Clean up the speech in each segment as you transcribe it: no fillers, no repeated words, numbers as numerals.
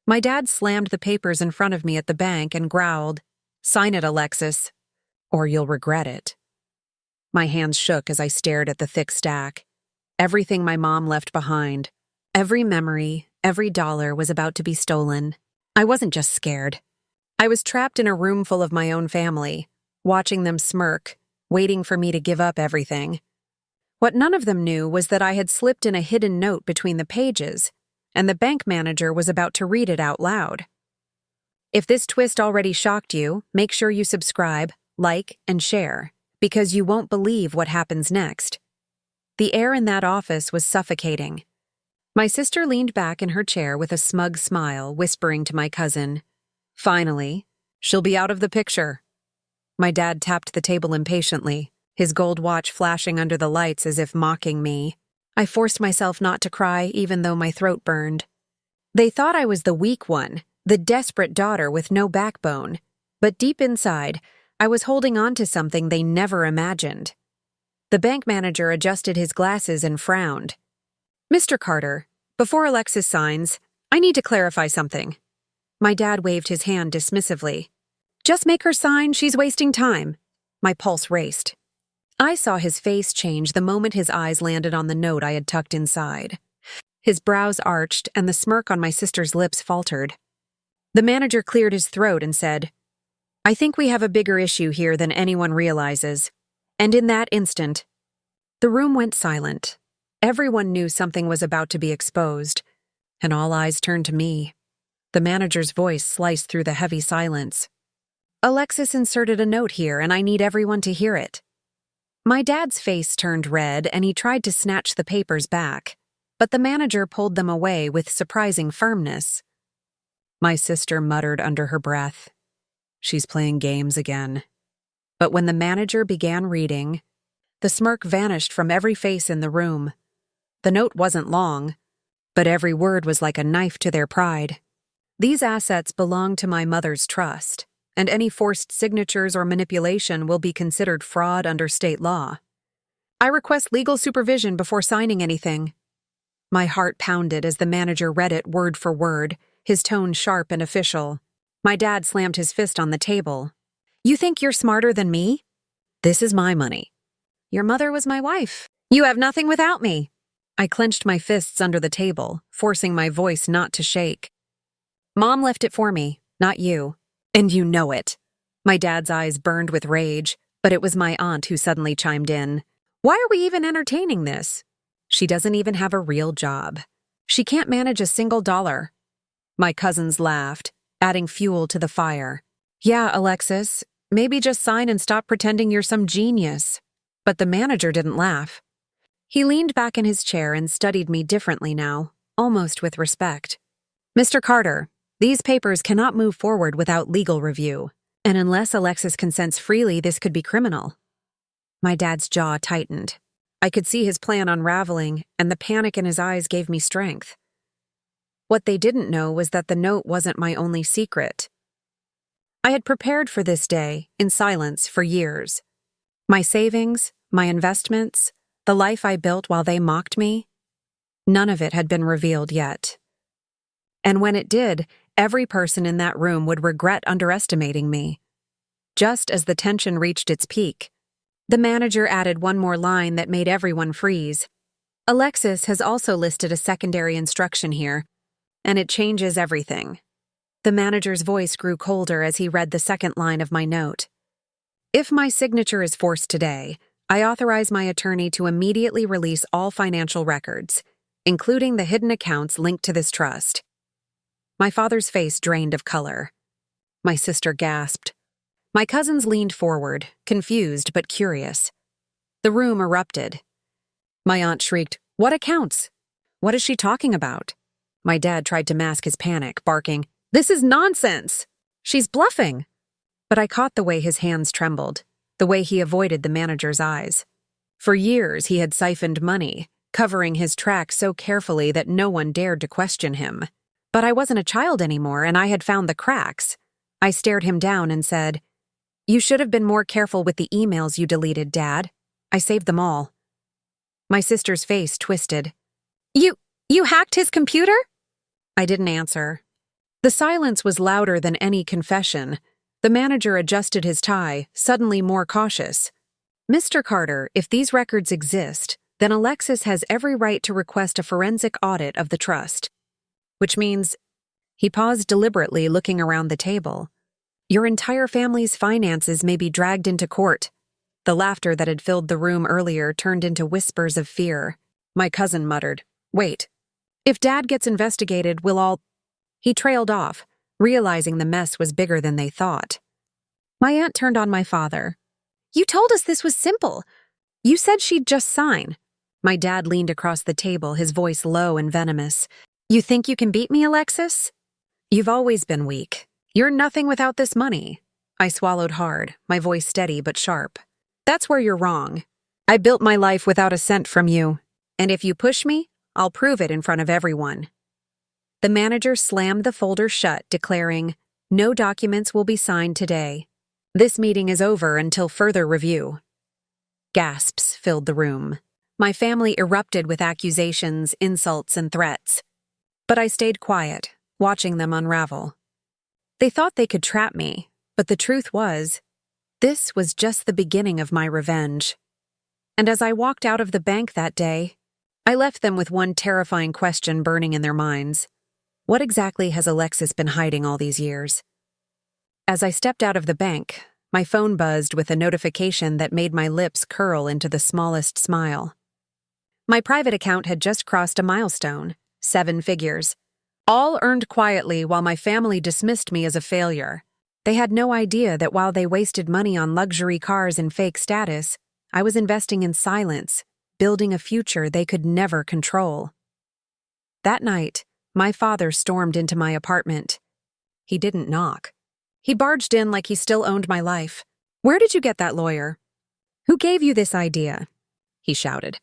My dad slammed the papers in front of me at the bank and growled, "Sign it, Alexis, or you'll regret it." My hands shook as I stared at the thick stack. Everything my mom left behind, every memory, every dollar was about to be stolen. I wasn't just scared. I was trapped in a room full of my own family, watching them smirk, waiting for me to give up everything. What none of them knew was that I had slipped in a hidden note between the pages, and the bank manager was about to read it out loud. If this twist already shocked you, make sure you subscribe, like, and share, because you won't believe what happens next. The air in that office was suffocating. My sister leaned back in her chair with a smug smile, whispering to my cousin, "Finally, she'll be out of the picture." My dad tapped the table impatiently, his gold watch flashing under the lights as if mocking me. I forced myself not to cry even though my throat burned. They thought I was the weak one, the desperate daughter with no backbone, but deep inside, I was holding on to something they never imagined. The bank manager adjusted his glasses and frowned. "Mr. Carter, before Alexis signs, I need to clarify something." My dad waved his hand dismissively. "Just make her sign, she's wasting time." My pulse raced. I saw his face change the moment his eyes landed on the note I had tucked inside. His brows arched and the smirk on my sister's lips faltered. The manager cleared his throat and said, "I think we have a bigger issue here than anyone realizes." And in that instant, the room went silent. Everyone knew something was about to be exposed, and all eyes turned to me. The manager's voice sliced through the heavy silence. "Alexis inserted a note here, and I need everyone to hear it." My dad's face turned red, and he tried to snatch the papers back, but the manager pulled them away with surprising firmness. My sister muttered under her breath, "She's playing games again." But when the manager began reading, the smirk vanished from every face in the room. The note wasn't long, but every word was like a knife to their pride. "These assets belong to my mother's trust, and any forced signatures or manipulation will be considered fraud under state law. I request legal supervision before signing anything." My heart pounded as the manager read it word for word, his tone sharp and official. My dad slammed his fist on the table. "You think you're smarter than me? This is my money. Your mother was my wife. You have nothing without me." I clenched my fists under the table, forcing my voice not to shake. "Mom left it for me, not you. And you know it." My dad's eyes burned with rage, but it was my aunt who suddenly chimed in. "Why are we even entertaining this? She doesn't even have a real job. She can't manage a single dollar." My cousins laughed, adding fuel to the fire. "Yeah, Alexis, maybe just sign and stop pretending you're some genius." But the manager didn't laugh. He leaned back in his chair and studied me differently now, almost with respect. "Mr. Carter, these papers cannot move forward without legal review, and unless Alexis consents freely, this could be criminal." My dad's jaw tightened. I could see his plan unraveling, and the panic in his eyes gave me strength. What they didn't know was that the note wasn't my only secret. I had prepared for this day, in silence, for years. My savings, my investments, the life I built while they mocked me, none of it had been revealed yet. And when it did, every person in that room would regret underestimating me. Just as the tension reached its peak, the manager added one more line that made everyone freeze. "Alexis has also listed a secondary instruction here, and it changes everything." The manager's voice grew colder as he read the second line of my note. "If my signature is forced today, I authorize my attorney to immediately release all financial records, including the hidden accounts linked to this trust." My father's face drained of color. My sister gasped. My cousins leaned forward, confused but curious. The room erupted. My aunt shrieked, "What accounts? What is she talking about?" My dad tried to mask his panic, barking, "This is nonsense! She's bluffing!" But I caught the way his hands trembled, the way he avoided the manager's eyes. For years he had siphoned money, covering his tracks so carefully that no one dared to question him. But I wasn't a child anymore, and I had found the cracks. I stared him down and said, "You should have been more careful with the emails you deleted, Dad. I saved them all." My sister's face twisted. You hacked his computer?" I didn't answer. The silence was louder than any confession. The manager adjusted his tie, suddenly more cautious. "Mr. Carter, if these records exist, then Alexis has every right to request a forensic audit of the trust." Which means, he paused deliberately, looking around the table. "Your entire family's finances may be dragged into court." The laughter that had filled the room earlier turned into whispers of fear. My cousin muttered, "Wait. If Dad gets investigated, we'll all—" He trailed off, realizing the mess was bigger than they thought. My aunt turned on my father. "You told us this was simple. You said she'd just sign." My dad leaned across the table, his voice low and venomous. "You think you can beat me, Alexis? You've always been weak. You're nothing without this money." I swallowed hard, my voice steady but sharp. "That's where you're wrong. I built my life without a cent from you. And if you push me, I'll prove it in front of everyone." The manager slammed the folder shut, declaring, "No documents will be signed today. This meeting is over until further review." Gasps filled the room. My family erupted with accusations, insults, and threats. But I stayed quiet, watching them unravel. They thought they could trap me, but the truth was, this was just the beginning of my revenge. And as I walked out of the bank that day, I left them with one terrifying question burning in their minds. What exactly has Alexis been hiding all these years? As I stepped out of the bank, my phone buzzed with a notification that made my lips curl into the smallest smile. My private account had just crossed a milestone, 7 figures. All earned quietly while my family dismissed me as a failure. They had no idea that while they wasted money on luxury cars and fake status, I was investing in silence, building a future they could never control. That night, my father stormed into my apartment. He didn't knock. He barged in like he still owned my life. "Where did you get that lawyer? Who gave you this idea?" he shouted.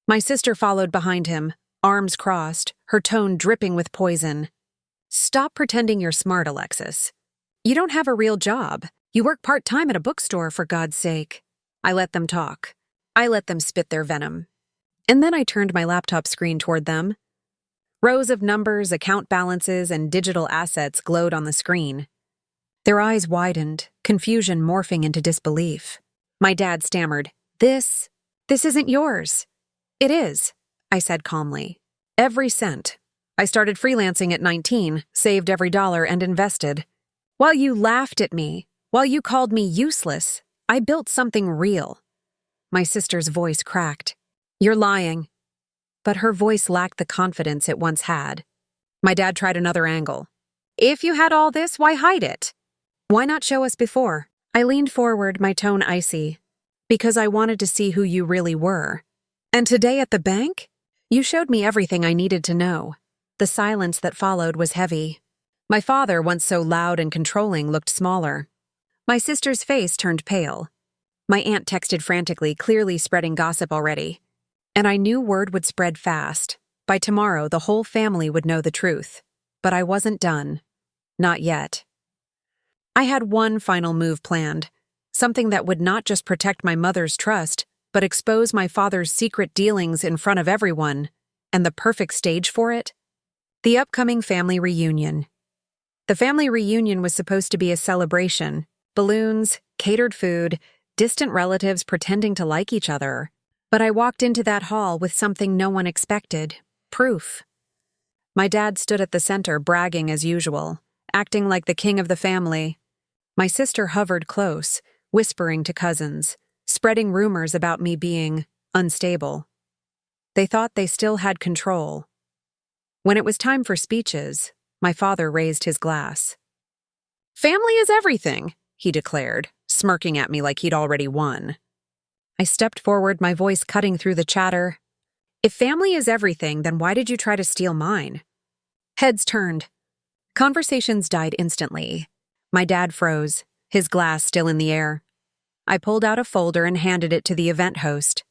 My sister followed behind him, arms crossed, her tone dripping with poison. "Stop pretending you're smart, Alexis. You don't have a real job. You work part-time at a bookstore, for God's sake." I let them talk. I let them spit their venom. And then I turned my laptop screen toward them. Rows of numbers, account balances, and digital assets glowed on the screen. Their eyes widened, confusion morphing into disbelief. My dad stammered, This isn't yours." "It is," I said calmly. "Every cent. I started freelancing at 19, saved every dollar, and invested. While you laughed at me, while you called me useless, I built something real." My sister's voice cracked. "You're lying." But her voice lacked the confidence it once had. My dad tried another angle. "If you had all this, why hide it? Why not show us before?" I leaned forward, my tone icy. "Because I wanted to see who you really were. And today at the bank, you showed me everything I needed to know." The silence that followed was heavy. My father, once so loud and controlling, looked smaller. My sister's face turned pale. My aunt texted frantically, clearly spreading gossip already. And I knew word would spread fast. By tomorrow, the whole family would know the truth. But I wasn't done. Not yet. I had one final move planned. Something that would not just protect my mother's trust, but expose my father's secret dealings in front of everyone. And the perfect stage for it? The upcoming family reunion. The family reunion was supposed to be a celebration. Balloons, catered food, distant relatives pretending to like each other. But I walked into that hall with something no one expected. Proof. My dad stood at the center, bragging as usual, acting like the king of the family. My sister hovered close, whispering to cousins, spreading rumors about me being unstable. They thought they still had control. When it was time for speeches, my father raised his glass. "Family is everything," he declared, smirking at me like he'd already won. I stepped forward, my voice cutting through the chatter. "If family is everything, then why did you try to steal mine?" Heads turned. Conversations died instantly. My dad froze, his glass still in the air. I pulled out a folder and handed it to the event host.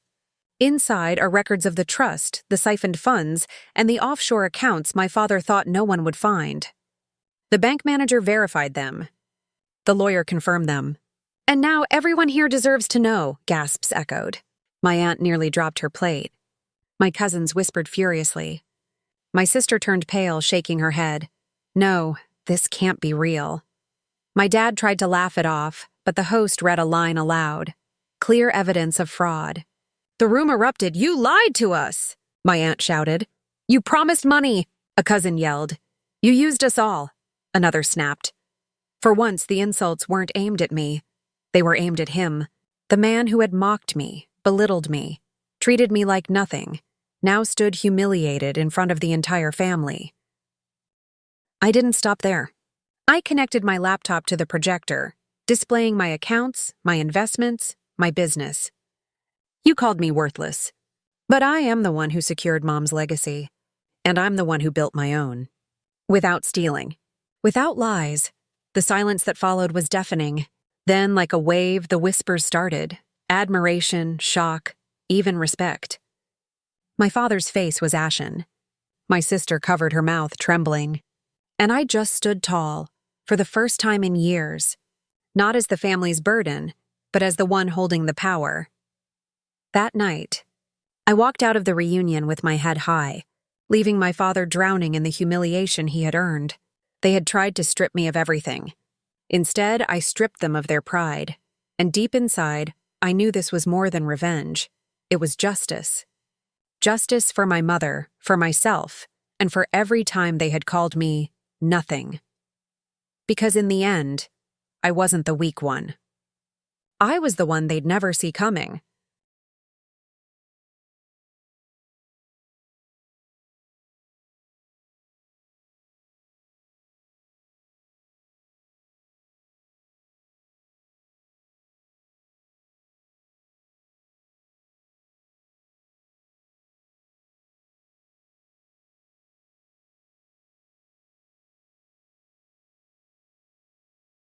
Inside are records of the trust, the siphoned funds, and the offshore accounts my father thought no one would find. The bank manager verified them. The lawyer confirmed them. "And now everyone here deserves to know," gasps echoed. My aunt nearly dropped her plate. My cousins whispered furiously. My sister turned pale, shaking her head. "No, This can't be real. My dad tried to laugh it off, but the host read a line aloud. Clear evidence of fraud. The room erupted. You lied to us, my aunt shouted. You promised money, a cousin yelled. You used us all, another snapped. For once, the insults weren't aimed at me. They were aimed at him, the man who had mocked me, belittled me, treated me like nothing, now stood humiliated in front of the entire family. I didn't stop there. I connected my laptop to the projector, displaying my accounts, my investments, my business. You called me worthless, but I am the one who secured Mom's legacy, and I'm the one who built my own. Without stealing, without lies. The silence that followed was deafening. Then, like a wave, the whispers started. Admiration, shock, even respect. My father's face was ashen. My sister covered her mouth, trembling. And I just stood tall, for the first time in years, not as the family's burden, but as the one holding the power. That night, I walked out of the reunion with my head high, leaving my father drowning in the humiliation he had earned. They had tried to strip me of everything. Instead, I stripped them of their pride. And deep inside, I knew this was more than revenge. It was justice. Justice for my mother, for myself, and for every time they had called me nothing. Because in the end, I wasn't the weak one. I was the one they'd never see coming.